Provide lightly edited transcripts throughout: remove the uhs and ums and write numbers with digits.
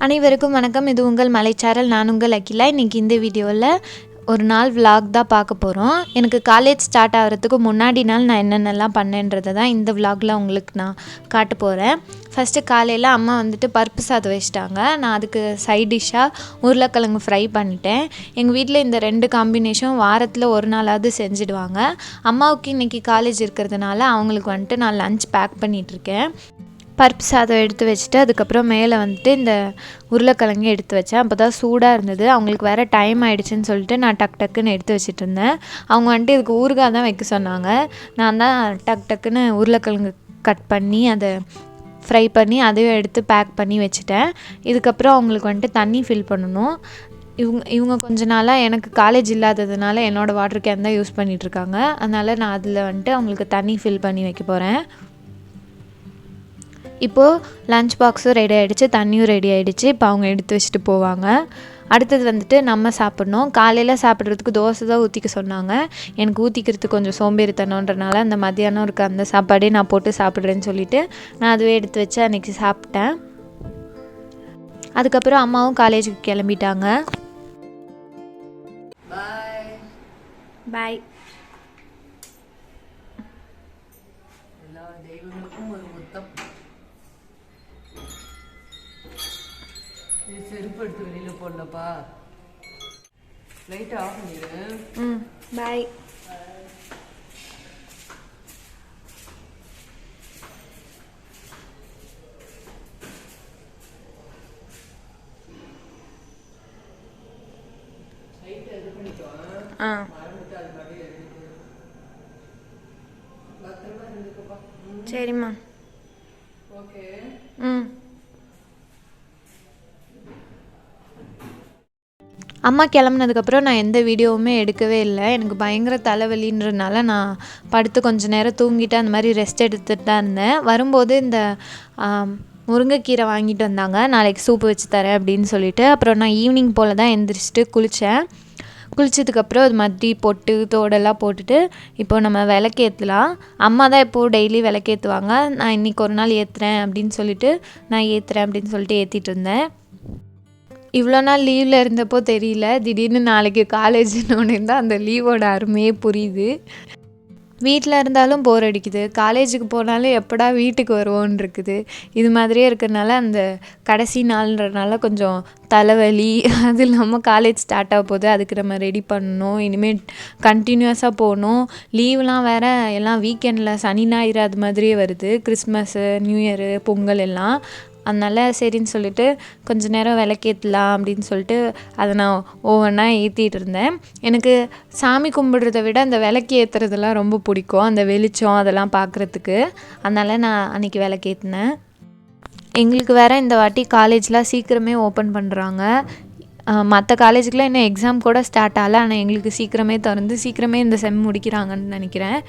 அனைவருக்கும் வணக்கம். இது உங்கள் மலைச்சாரல். நான் உங்கள் அகிலா. இன்றைக்கி இந்த வீடியோவில் ஒரு நாள் விலாக் தான் பார்க்க போகிறோம். எனக்கு காலேஜ் ஸ்டார்ட் ஆகிறதுக்கு முன்னாடி நாள் நான் என்னென்னலாம் பண்ணேன்றதை தான் இந்த விலாகில் உங்களுக்கு நான் காட்ட போகிறேன். ஃபஸ்ட்டு காலையில் அம்மா பருப்பு சாதம் வச்சிட்டாங்க. நான் அதுக்கு சைட் டிஷ்ஷாக உருளைக்கிழங்கு ஃப்ரை பண்ணிட்டேன். எங்கள் வீட்டில் இந்த 2 காம்பினேஷன் வாரத்தில் ஒரு நாளாவது செஞ்சுடுவாங்க. அம்மாவுக்கு இன்றைக்கி காலேஜ் இருக்கிறதுனால அவங்களுக்கு நான் லஞ்ச் பேக் பண்ணிகிட்ருக்கேன். பருப்பு சாதம் எடுத்து வச்சுட்டு அதுக்கப்புறம் மேலே இந்த உருளைக்கிழங்கு எடுத்து வச்சேன். அப்போ தான் சூடாக இருந்தது. அவங்களுக்கு வேறு டைம் ஆகிடுச்சின்னு சொல்லிட்டு நான் டக்குன்னு எடுத்து வச்சுட்டு இருந்தேன். அவங்க இதுக்கு ஊறுகாய் தான் வைக்க சொன்னாங்க. நான் தான் டக்குன்னு உருளைக்கிழங்கு கட் பண்ணி அதை ஃப்ரை பண்ணி அதையும் எடுத்து பேக் பண்ணி வச்சுட்டேன். இதுக்கப்புறம் அவங்களுக்கு தண்ணி ஃபில் பண்ணணும். இவங்க கொஞ்ச நாளாக எனக்கு காலேஜ் இல்லாததுனால என்னோடய வாட்டர் கேன் தான் யூஸ் பண்ணிகிட்ருக்காங்க. அதனால் நான் அதில் அவங்களுக்கு தண்ணி ஃபில் பண்ணி வைக்க போகிறேன். இப்போது லஞ்ச் பாக்ஸும் ரெடி ஆகிடுச்சு, தண்ணியும் ரெடி ஆகிடுச்சு. இப்போ அவங்க எடுத்து வச்சுட்டு போவாங்க. அடுத்தது நம்ம சாப்பிட்ணும். காலையில் சாப்பிட்றதுக்கு தோசை தான் ஊற்றிக்க சொன்னாங்க. எனக்கு ஊற்றிக்கிறதுக்கு கொஞ்சம் சோம்பேறித்தனன்றனால அந்த மத்தியானம் இருக்க அந்த சாப்பாடே நான் போட்டு சாப்பிட்றேன்னு சொல்லிவிட்டு நான் அதுவே எடுத்து வச்சு அன்றைக்கி சாப்பிட்டேன். அதுக்கப்புறம் அம்மாவும் காலேஜுக்கு கிளம்பிட்டாங்க. பாய். செருப்பு எடுத்து வெளியில் போடலப்பா. லைட் ஆஃப் பண்ணிடு. பாய். லைட் இது பண்ணிக்கோ. மறந்துட்டு அது மாதிரி பத்திரமா இருந்துக்கப்பா. சரிம்மா. ஓகே. அம்மா கிளம்புனதுக்கப்புறம் நான் எந்த வீடியோவுமே எடுக்கவே இல்லை. எனக்கு பயங்கர தலைவலின்றதுனால நான் படுத்து கொஞ்சம் நேரம் தூங்கிட்டு அந்த மாதிரி ரெஸ்ட் எடுத்துகிட்டு தான் இருந்தேன். வரும்போது இந்த முருங்கைக்கீரை வாங்கிட்டு வந்தாங்க. நாளைக்கு சூப்பு வச்சு தரேன் அப்படின்னு சொல்லிட்டு. அப்புறம் நான் ஈவினிங் போல் தான் எந்திரிச்சிட்டு குளித்தேன். குளித்ததுக்கப்புறம் அது மாதிரி பொட்டு தோடெல்லாம் போட்டுட்டு இப்போ நம்ம விளக்கேற்றலாம். அம்மா தான் இப்போது டெய்லி விளக்கேற்றுவாங்க. நான் இன்றைக்கி ஒரு நாள் ஏற்றுறேன் அப்படின்னு சொல்லிட்டு நான் ஏற்றுறேன் அப்படின்னு சொல்லிட்டு ஏற்றிட்டு இருந்தேன். இவ்வளோ நாள் லீவில் இருந்தப்போ தெரியல, திடீர்னு நாளைக்கு காலேஜ்னு தான் அந்த லீவோட அருமையே புரியுது. வீட்டில் இருந்தாலும் போர் அடிக்குது, காலேஜுக்கு போனாலும் எப்படா வீட்டுக்கு வருவோன்னு இருக்குது. இது மாதிரியே இருக்கிறதுனால அந்த கடைசி நாள்ன்றனால கொஞ்சம் தலைவலி. அது இல்லாமல் காலேஜ் ஸ்டார்ட் ஆக போகுது, அதுக்கு நம்ம ரெடி பண்ணணும். இனிமேல் கண்டினியூஸாக போகணும். லீவ்லாம் வேறு எல்லாம் வீக்கெண்டில் சனி ஞாயிறு அது மாதிரியே வருது. கிறிஸ்மஸ்ஸு, நியூ இயரு, பொங்கல் எல்லாம். அதனால் சரின்னு சொல்லிட்டு கொஞ்சம் நேரம் விளக்கேற்றலாம் அப்படின்னு சொல்லிட்டு அதை நான் ஒவ்வொன்றா ஏற்றிட்டு இருந்தேன். எனக்கு சாமி கும்பிடுறத விட அந்த விளக்கு ஏற்றுறதெல்லாம் ரொம்ப பிடிக்கும், அந்த வெளிச்சம் அதெல்லாம் பார்க்குறதுக்கு. அதனால் நான் அன்றைக்கி விளக்கேற்றினேன். எங்களுக்கு வேறு இந்த வாட்டி காலேஜ்லாம் சீக்கிரமே ஓப்பன் பண்ணுறாங்க. மற்ற காலேஜுக்கெலாம் இன்னும் எக்ஸாம் கூட ஸ்டார்ட் ஆகலை, ஆனால் எங்களுக்கு சீக்கிரமே திறந்து சீக்கிரமே இந்த செம் முடிக்கிறாங்கன்னு நினைக்கிறேன்.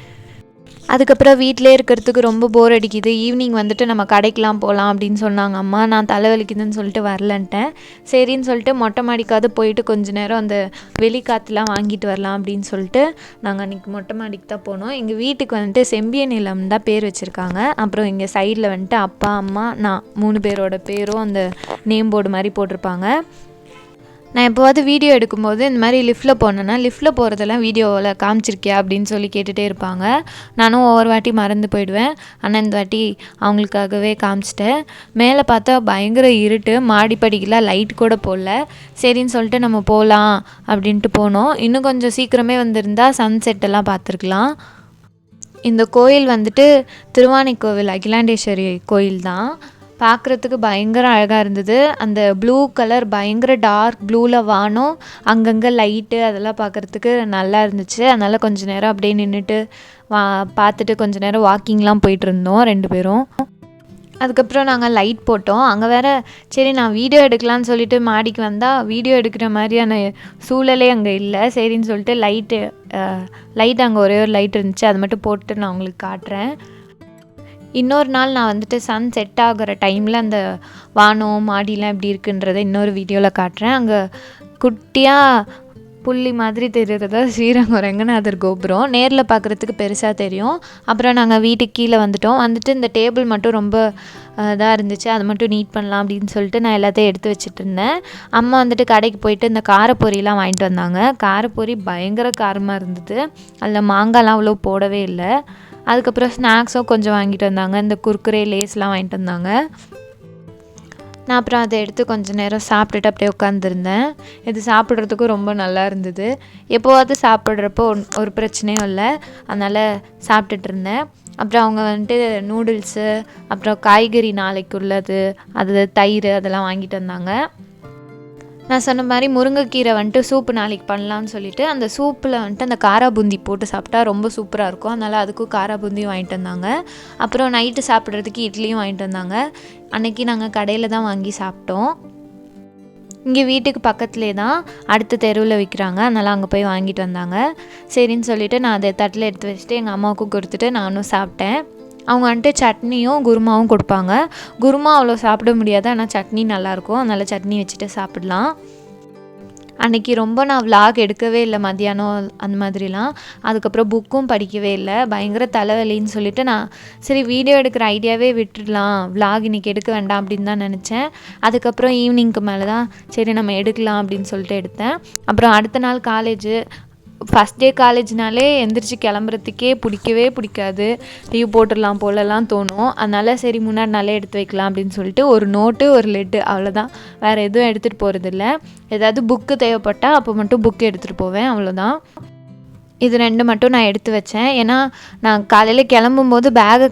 அதுக்கப்புறம் வீட்டிலே இருக்கிறதுக்கு ரொம்ப போர் அடிக்குது. ஈவினிங் நம்ம கடைக்கெலாம் போகலாம் அப்படின்னு சொன்னாங்க அம்மா. நான் தலைவலிக்குதுன்னு சொல்லிட்டு வரலன்ட்டேன். சரின்னு சொல்லிட்டு மொட்டை மாடிக்காவது போயிட்டு கொஞ்சம் நேரம் அந்த வெளிக்காற்றுலாம் வாங்கிட்டு வரலாம் அப்படின்னு சொல்லிட்டு நாங்கள் அன்றைக்கி மொட்டை மாடிக்கு தான் போனோம். எங்கள் வீட்டுக்கு செம்பிய நிலம் தான் பேர் வச்சுருக்காங்க. அப்புறம் இங்கே சைடில் அப்பா, அம்மா, நான் 3 பேரோட பேரும் அந்த நேம் போர்டு மாதிரி போட்டிருப்பாங்க. நான் எப்போவாவது வீடியோ எடுக்கும்போது இந்த மாதிரி லிஃப்ட்டில் போனேன்னா லிஃப்ட்டில் போகிறதெல்லாம் வீடியோவில் காமிச்சிருக்கியா அப்படின்னு சொல்லி கேட்டுகிட்டே இருப்பாங்க. நானும் ஒவ்வொரு வாட்டி மறந்து போயிடுவேன். ஆனால் இந்த வாட்டி அவங்களுக்காகவே காமிச்சிட்டேன். மேலே பார்த்தா பயங்கர இருட்டு, மாடிப்படிக்கெலாம் லைட் கூட போடல. சரின்னு சொல்லிட்டு நம்ம போகலாம் அப்படின்ட்டு போனோம். இன்னும் கொஞ்சம் சீக்கிரமே வந்திருந்தால் சன்செட்டெல்லாம் பார்த்துருக்கலாம். இந்த கோயில் திருவானைக்கோவில் அகிலாண்டேஸ்வரி கோயில் தான். பார்க்குறதுக்கு பயங்கர அழகாக இருந்தது. அந்த ப்ளூ கலர் பயங்கர டார்க் ப்ளூவில் வானம், அங்கங்கே லைட்டு, அதெல்லாம் பார்க்குறதுக்கு நல்லா இருந்துச்சு. அதனால் கொஞ்சம் நேரம் அப்படியே நின்றுட்டு பார்த்துட்டு கொஞ்சம் நேரம் வாக்கிங்லாம் போயிட்டு இருந்தோம் 2 பேரும். அதுக்கப்புறம் நாங்கள் லைட் போட்டோம். அங்கே வேறு சரி நான் வீடியோ எடுக்கலான்னு சொல்லிட்டு மாடிக்கு வந்தால் வீடியோ எடுக்கிற மாதிரியான சூழலே அங்கே இல்லை. சரின்னு சொல்லிட்டு லைட் அங்கே ஒரே ஒரு லைட் இருந்துச்சு, அது மட்டும் போட்டு நான் உங்களுக்கு காட்டுறேன். இன்னொரு நாள் நான் சன் செட் ஆகிற டைமில் அந்த வானம் மாடிலாம் எப்படி இருக்குன்றதை இன்னொரு வீடியோவில் காட்டுறேன். அங்கே குட்டியாக புள்ளி மாதிரி தெரிகிறதா ஸ்ரீரங்கம் ரங்கநாதர் கோபுரம். நேரில் பார்க்குறதுக்கு பெருசாக தெரியும். அப்புறம் நாங்கள் வீட்டுக்கு கீழே வந்துட்டு இந்த டேபிள் மட்டும் ரொம்ப இதாக இருந்துச்சு, அதை மட்டும் நீட் பண்ணலாம் அப்படின்னு சொல்லிட்டு நான் எல்லாத்தையும் எடுத்து வச்சுட்டு இருந்தேன். அம்மா வந்துட்டு கடைக்கு போயிட்டு இந்த காரப்பொரிலாம் வாங்கிட்டு வந்தாங்க. காரப்பொரி பயங்கர காரமாக இருந்தது, அதில் மாங்காய்லாம் அவ்வளோ போடவே இல்லை. அதுக்கப்புறம் ஸ்நாக்ஸும் கொஞ்சம் வாங்கிட்டு வந்தாங்க, இந்த குர்குரே லேஸ்லாம் வாங்கிட்டு வந்தாங்க. நான் அப்புறம் அதை எடுத்து கொஞ்சம் நேரம் சாப்பிட்டுட்டு அப்படியே உட்காந்துருந்தேன். இது சாப்பிட்றதுக்கும் ரொம்ப நல்லா இருந்தது. எப்போவாவது சாப்பிட்றப்போ ஒரு பிரச்சனையும் இல்லை, அதனால் சாப்பிட்டுட்டு இருந்தேன். அப்புறம் அவங்க வந்துட்டு நூடுல்ஸு, அப்புறம் காய்கறி நாளைக்கு உள்ளது, அது தயிர் அதெல்லாம் வாங்கிட்டு வந்தாங்க. நான் சொன்ன மாதிரி முருங்கைக்கீரை வந்துட்டு சூப்பு நாளைக்கு பண்ணலான்னு சொல்லிவிட்டு அந்த சூப்பில் வந்துட்டு அந்த காரா பூந்தி போட்டு சாப்பிட்டா ரொம்ப சூப்பராக இருக்கும். அதனால் அதுக்கும் காரா பூந்தியும் வாங்கிட்டு வந்தாங்க. அப்புறம் நைட்டு சாப்பிட்றதுக்கு இட்லியும் வாங்கிட்டு வந்தாங்க. அன்றைக்கி நாங்கள் கடையில் தான் வாங்கி சாப்பிட்டோம். இங்கே வீட்டுக்கு பக்கத்துலேயே தான் அடுத்த தெருவில் விற்கிறாங்க, அதனால் அங்கே போய் வாங்கிட்டு வந்தாங்க. சரின்னு சொல்லிவிட்டு நான் அதை தட்டில் எடுத்து வச்சுட்டு எங்கள் அம்மாவுக்கும் கொடுத்துட்டு நானும் சாப்பிட்டேன். அவங்க வந்துட்டு சட்னியும் குருமாவும் கொடுப்பாங்க. குருமா அவ்வளோ சாப்பிட முடியாது, ஆனால் சட்னி நல்லாயிருக்கும், அதனால் சட்னி வச்சுட்டு சாப்பிடலாம். அன்றைக்கி ரொம்ப நான் விலாக் எடுக்கவே இல்லை மத்தியானம் அந்த மாதிரிலாம். அதுக்கப்புறம் புக்கும் படிக்கவே இல்லை, பயங்கர தலைவலின்னு சொல்லிவிட்டு நான் சரி வீடியோ எடுக்கிற ஐடியாவே விட்டுடலாம், விலாக் இன்றைக்கி எடுக்க வேண்டாம் அப்படின்னு தான் நினச்சேன். அதுக்கப்புறம் ஈவினிங்க்கு மேலே தான் சரி நம்ம எடுக்கலாம் அப்படின்னு சொல்லிட்டு எடுத்தேன். அப்புறம் அடுத்த நாள் காலேஜு, ஃபஸ்ட் டே காலேஜ்னாலே எந்திரிச்சு கிளம்புறதுக்கே பிடிக்காது, லீவ் போட்டுடலாம் போலலாம் தோணும். அதனால் சரி முன்னாடி நாளே எடுத்து வைக்கலாம் அப்படின்னு சொல்லிட்டு ஒரு நோட்டு ஒரு லெட்டு அவ்வளோதான், வேறு எதுவும் எடுத்துகிட்டு போகிறதில்ல. ஏதாவது புக்கு தேவைப்பட்டால் அப்போ மட்டும் புக்கு எடுத்துகிட்டு போவேன், அவ்வளோதான். இது 2 மட்டும் நான் எடுத்து வச்சேன். ஏன்னா நான் காலையில் கிளம்பும்போது பேகை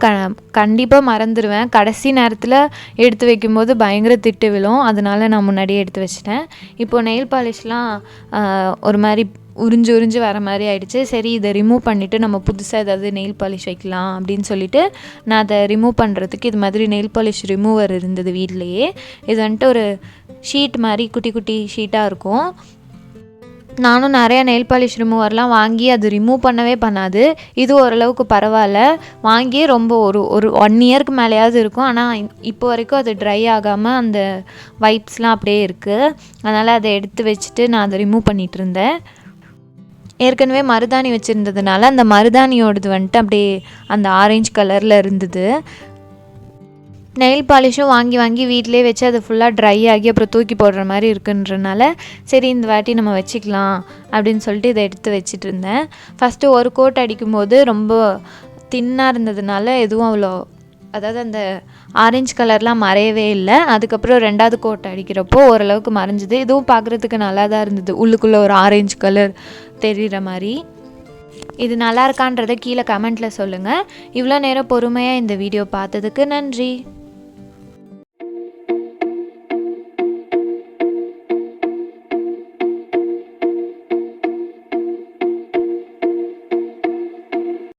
கண்டிப்பாக மறந்துடுவேன். கடைசி நேரத்தில் எடுத்து வைக்கும்போது பயங்கர திட்டு விழும், அதனால நான் முன்னாடியே எடுத்து வச்சிட்டேன். இப்போது நெயில் பாலிஷ்லாம் ஒரு மாதிரி உறிஞ்சு வர மாதிரி ஆயிடுச்சு. சரி இதை ரிமூவ் பண்ணிவிட்டு நம்ம புதுசாக ஏதாவது நெயில் பாலிஷ் வைக்கலாம் அப்படின்னு சொல்லிவிட்டு நான் அதை ரிமூவ் பண்ணுறதுக்கு இது மாதிரி நெயில் பாலிஷ் ரிமூவர் இருந்தது வீட்லேயே. இது வந்துட்டு ஒரு ஷீட் மாதிரி குட்டி குட்டி ஷீட்டாக இருக்கும். நானும் நிறையா நெயில் பாலிஷ் ரிமூவர்லாம் வாங்கி அது ரிமூவ் பண்ணவே பண்ணாது. இது ஓரளவுக்கு பரவாயில்ல, வாங்கியே ரொம்ப ஒரு 1 இயருக்கு மேலேயாவது இருக்கும். ஆனால் இப்போ வரைக்கும் அது ட்ரை ஆகாமல் அந்த வைப்ஸ்லாம் அப்படியே இருக்குது. அதனால் அதை எடுத்து வச்சுட்டு நான் அதை ரிமூவ் பண்ணிகிட்டு இருந்தேன். ஏற்கனவே மருதாணி வச்சுருந்ததுனால அந்த மருதாணியோடது வந்துட்டு அப்படியே அந்த ஆரஞ்சு கலரில் இருந்தது. நெயில் பாலிஷும் வாங்கி வீட்டிலே வச்சு அது ஃபுல்லாக ட்ரை ஆகி அப்புறம் தூக்கி போடுற மாதிரி இருக்குன்றனால சரி இந்த வாட்டி நம்ம வச்சுக்கலாம் அப்படின்னு சொல்லிட்டு இதை எடுத்து வச்சுட்டு இருந்தேன். ஃபஸ்ட்டு ஒரு கோட் அடிக்கும்போது ரொம்ப தின்னாக இருந்ததுனால எதுவும் அவ்வளோ, அதாவது அந்த ஆரஞ்சு கலர்லாம் மறையவே இல்லை. அதுக்கப்புறம் 2வது கோட் அடிக்கிறப்போ ஓரளவுக்கு மறைஞ்சிது. இதுவும் பார்க்குறதுக்கு நல்லா தான் இருந்தது, உள்ளுக்குள்ளே ஒரு ஆரஞ்சு கலர் தெரிகிற மாதிரி. இது நல்லா இருக்கான்றதை கீழே கமெண்ட்டில் சொல்லுங்கள். இவ்வளோ நேரம் பொறுமையாக இந்த வீடியோ பார்த்ததுக்கு நன்றி.